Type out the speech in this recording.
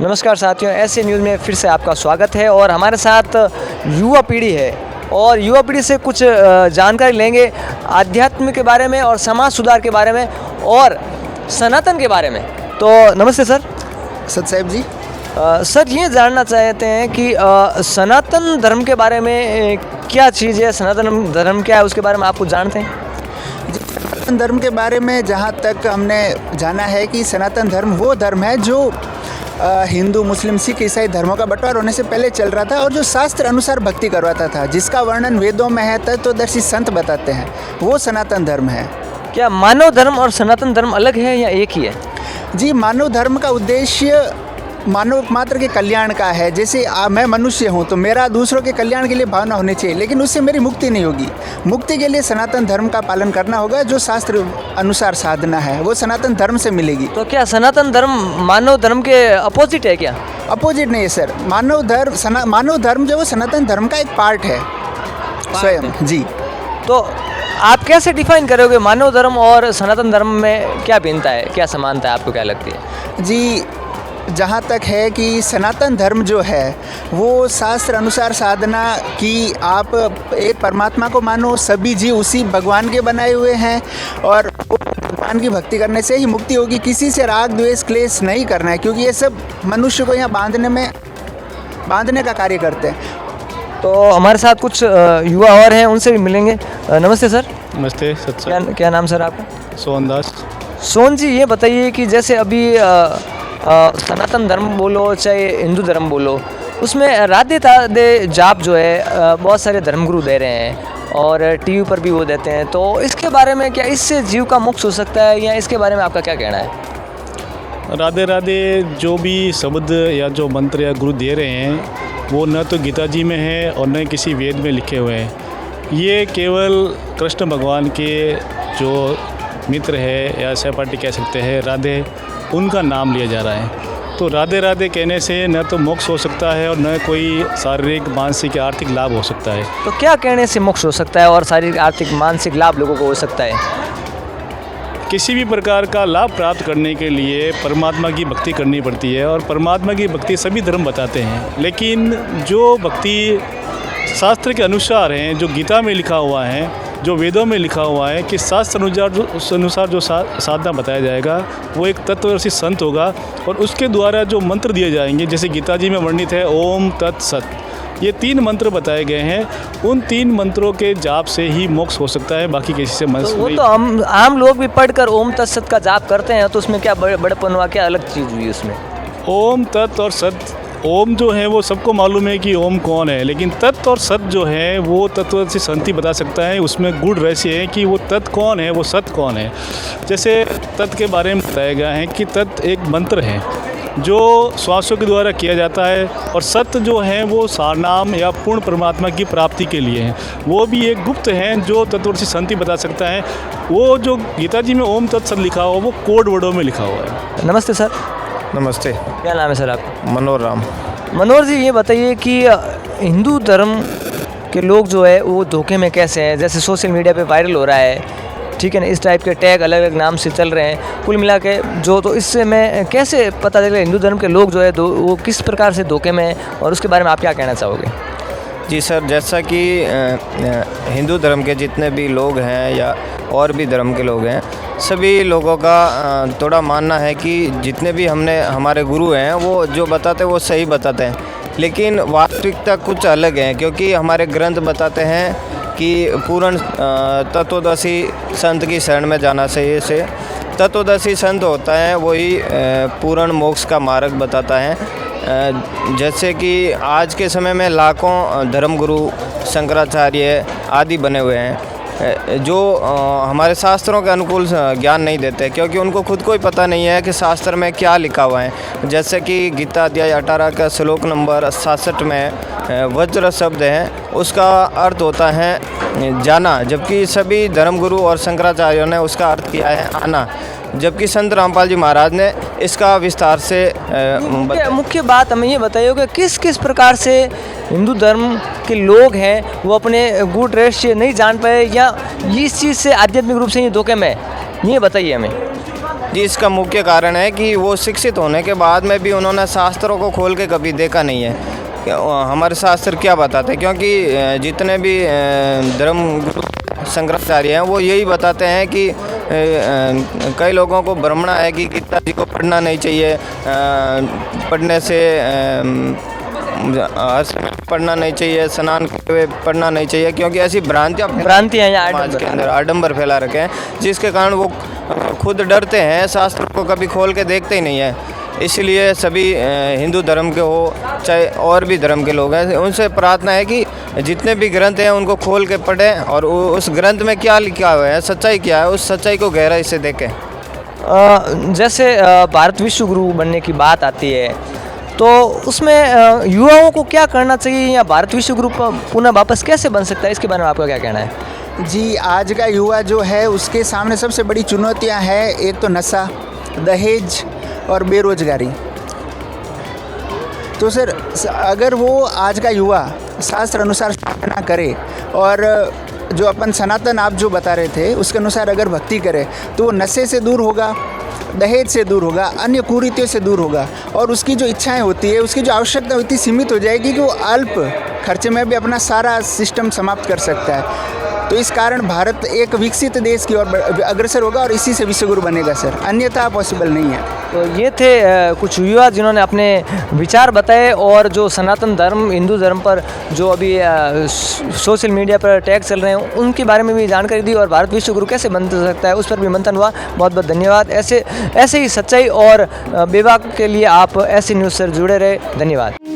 नमस्कार साथियों, ऐसे न्यूज़ में फिर से आपका स्वागत है और हमारे साथ युवा पीढ़ी है और युवा पीढ़ी से कुछ जानकारी लेंगे आध्यात्म के बारे में और समाज सुधार के बारे में और सनातन के बारे में। तो नमस्ते सर। सत साहब जी। सर ये जानना चाहते हैं कि सनातन धर्म के बारे में क्या चीज़ है, सनातन धर्म क्या है, उसके बारे में आप कुछ जानते हैं? सनातन धर्म के बारे में जहाँ तक हमने जाना है कि सनातन धर्म वो धर्म है जो हिंदू, मुस्लिम, सिख, ईसाई धर्मों का बंटवारा होने से पहले चल रहा था और जो शास्त्र अनुसार भक्ति करवाता था, जिसका वर्णन वेदों में है, तत्वदर्शी संत बताते हैं, वो सनातन धर्म है। क्या मानव धर्म और सनातन धर्म अलग है या एक ही है? जी, मानव धर्म का उद्देश्य मानव मात्र के कल्याण का है। जैसे मैं मनुष्य हूँ तो मेरा दूसरों के कल्याण के लिए भावना होनी चाहिए, लेकिन उससे मेरी मुक्ति नहीं होगी। मुक्ति के लिए सनातन धर्म का पालन करना होगा, जो शास्त्र अनुसार साधना है वो सनातन धर्म से मिलेगी। तो क्या सनातन धर्म मानव धर्म के अपोजिट है क्या? अपोजिट नहीं है सर। मानव धर्म जो वो सनातन धर्म का एक पार्ट है स्वयं। जी, तो आप कैसे डिफाइन करोगे मानव धर्म और सनातन धर्म में क्या भिन्नता है, क्या समानता है, आपको क्या लगती है? जी, जहाँ तक है कि सनातन धर्म जो है वो शास्त्र अनुसार साधना की, आप एक परमात्मा को मानो, सभी जीव उसी भगवान के बनाए हुए हैं और भगवान की भक्ति करने से ही मुक्ति होगी। किसी से राग द्वेष क्लेश नहीं करना है, क्योंकि ये सब मनुष्य को यहाँ बांधने का कार्य करते हैं। तो हमारे साथ कुछ युवा और हैं, उनसे भी मिलेंगे। नमस्ते सर। नमस्ते। क्या नाम सर आपका? सोहनदास। सोहन जी, ये बताइए कि जैसे अभी सनातन धर्म बोलो चाहे हिंदू धर्म बोलो, उसमें राधे ताधे जाप जो है बहुत सारे धर्मगुरु दे रहे हैं और टीवी पर भी वो देते हैं, तो इसके बारे में क्या इससे जीव का मोक्ष हो सकता है या इसके बारे में आपका क्या कहना है? राधे राधे जो भी शब्द या जो मंत्र या गुरु दे रहे हैं वो न तो गीता जी में है और न किसी वेद में लिखे हुए हैं। ये केवल कृष्ण भगवान के जो मित्र है या सहपाठी कह सकते हैं राधे, उनका नाम लिया जा रहा है। तो राधे राधे कहने से न तो मोक्ष हो सकता है और न कोई शारीरिक, मानसिक या आर्थिक लाभ हो सकता है। तो क्या कहने से मोक्ष हो सकता है और शारीरिक, आर्थिक, मानसिक लाभ लोगों को हो सकता है? किसी भी प्रकार का लाभ प्राप्त करने के लिए परमात्मा की भक्ति करनी पड़ती है और परमात्मा की भक्ति सभी धर्म बताते हैं, लेकिन जो भक्ति शास्त्र के अनुसार हैं, जो गीता में लिखा हुआ है, जो वेदों में लिखा हुआ है कि शास्त्र अनुसार जो साधना बताया जाएगा वो एक तत्वदर्शी संत होगा और उसके द्वारा जो मंत्र दिए जाएंगे, जैसे गीता जी में वर्णित है ओम तत्सत, ये 3 मंत्र बताए गए हैं। उन 3 मंत्रों के जाप से ही मोक्ष हो सकता है, बाकी किसी से मोक्ष तो वो नहीं। तो हम आम लोग भी पढ़कर ओम तत्सत का जाप करते हैं, तो उसमें क्या बड़पन हुआ, क्या अलग चीज़ हुई उसमें? ओम तत् और सत, ओम जो है वो सबको मालूम है कि ओम कौन है, लेकिन तत् और सत जो है वो तत्व से संति बता सकता है। उसमें गुण रहस्य है कि वो तत् कौन है, वो सत कौन है। जैसे तत् के बारे में बताया गया है कि तत् एक मंत्र है जो श्वासों के द्वारा किया जाता है और सत्य जो है वो सारनाम या पूर्ण परमात्मा की प्राप्ति के लिए है। वो भी एक गुप्त है जो तत्वदर्शी संति बता सकता है। वो जो गीता जी में ओम तत्सत लिखा हुआ वो कोड वर्डों में लिखा हुआ है। नमस्ते सर। नमस्ते। क्या नाम है सर आपका? मनोहर राम। मनोहर जी, ये बताइए कि हिंदू धर्म के लोग जो है वो धोखे में कैसे हैं? जैसे सोशल मीडिया पे वायरल हो रहा है, ठीक है ना, इस टाइप के टैग अलग अलग नाम से चल रहे हैं, कुल मिला के जो, तो इससे मैं कैसे पता चले हिंदू धर्म के लोग जो है वो किस प्रकार से धोखे में हैं और उसके बारे में आप क्या कहना चाहोगे? जी सर, जैसा कि हिंदू धर्म के जितने भी लोग हैं या और भी धर्म के लोग हैं, सभी लोगों का थोड़ा मानना है कि जितने भी हमारे गुरु हैं वो जो बताते हैं वो सही बताते हैं, लेकिन वास्तविकता कुछ अलग है। क्योंकि हमारे ग्रंथ बताते हैं कि पूर्ण तत्वदर्शी संत की शरण में जाना चाहिए। से तत्वदर्शी संत होता है वही पूर्ण मोक्ष का मार्ग बताता है। जैसे कि आज के समय में लाखों धर्मगुरु, शंकराचार्य आदि बने हुए हैं जो हमारे शास्त्रों के अनुकूल ज्ञान नहीं देते, क्योंकि उनको खुद को ही पता नहीं है कि शास्त्र में क्या लिखा हुआ है। जैसे कि गीता अध्याय 18 का श्लोक नंबर 67 में वज्र शब्द है, उसका अर्थ होता है जाना, जबकि सभी धर्मगुरु और शंकराचार्यों ने उसका अर्थ किया है आना, जबकि संत रामपाल जी महाराज ने इसका विस्तार से मुख्य बात हमें ये बताइए कि किस किस प्रकार से हिंदू धर्म के लोग हैं वो अपने गुण रहस्य नहीं जान पाए या इस चीज़ से आध्यात्मिक रूप से ये धोखे में, ये बताइए हमें। जी, इसका मुख्य कारण है कि वो शिक्षित होने के बाद में भी उन्होंने शास्त्रों को खोल के कभी देखा नहीं है कि हमारे शास्त्र क्या बताते हैं। क्योंकि जितने भी धर्म गुरु शंकराचार्य हैं वो यही बताते हैं कि कई लोगों को भ्रमणा है कि गीता जी को पढ़ना नहीं चाहिए, पढ़ने से हर समय पढ़ना नहीं चाहिए, स्नान करते हुए पढ़ना नहीं चाहिए, क्योंकि ऐसी भ्रांतियाँ या समाज के अंदर आडंबर फैला रखे हैं, जिसके कारण वो खुद डरते हैं, शास्त्र को कभी खोल के देखते ही नहीं है। इसलिए सभी हिंदू धर्म के हो चाहे और भी धर्म के लोग हैं, उनसे प्रार्थना है कि जितने भी ग्रंथ हैं उनको खोल के पढ़ें और उस ग्रंथ में क्या लिखा हुआ है, सच्चाई क्या है, उस सच्चाई को गहराई से देखें। जैसे भारत विश्व गुरु बनने की बात आती है तो उसमें युवाओं को क्या करना चाहिए या भारत विश्व गुरु पुनः वापस कैसे बन सकता है, इसके बारे में आपका क्या कहना है? जी, आज का युवा जो है उसके सामने सबसे बड़ी चुनौतियां हैं, एक तो नशा, दहेज और बेरोजगारी। तो सर अगर वो आज का युवा शास्त्र अनुसार साधना करे और जो अपन सनातन आप जो बता रहे थे उसके अनुसार अगर भक्ति करे तो वो नशे से दूर होगा, दहेज से दूर होगा, अन्य कुरीतियों से दूर होगा और उसकी जो इच्छाएं होती है, उसकी जो आवश्यकता होती है सीमित हो जाएगी कि वो अल्प खर्चे में भी अपना सारा सिस्टम समाप्त कर सकता है। तो इस कारण भारत एक विकसित देश की ओर अग्रसर होगा और इसी से विश्वगुरु बनेगा सर, अन्यथा पॉसिबल नहीं है। तो ये थे कुछ युवा जिन्होंने अपने विचार बताए और जो सनातन धर्म हिंदू धर्म पर जो अभी सोशल मीडिया पर टैग चल रहे हैं उनके बारे में भी जानकारी दी और भारत विश्व गुरु कैसे बन सकता है उस पर भी मंथन हुआ। बहुत बहुत धन्यवाद। ऐसे ही सच्चाई और विवाद के लिए आप ऐसी न्यूज़ से जुड़े रहे। धन्यवाद।